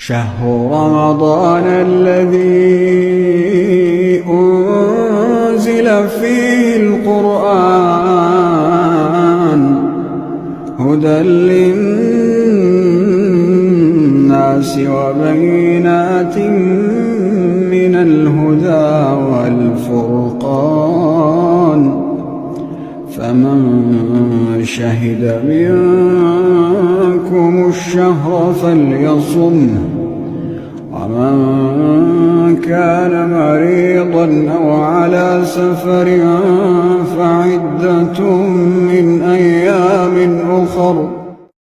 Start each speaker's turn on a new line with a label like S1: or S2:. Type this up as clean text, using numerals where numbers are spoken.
S1: شهر رمضان الذي أنزل فيه القرآن هدى للناس وبينات من الهدى والفرقان فمن شهد منكم الشهر فليصمه ومن كان مريضا أو على سفر فعدة من أيام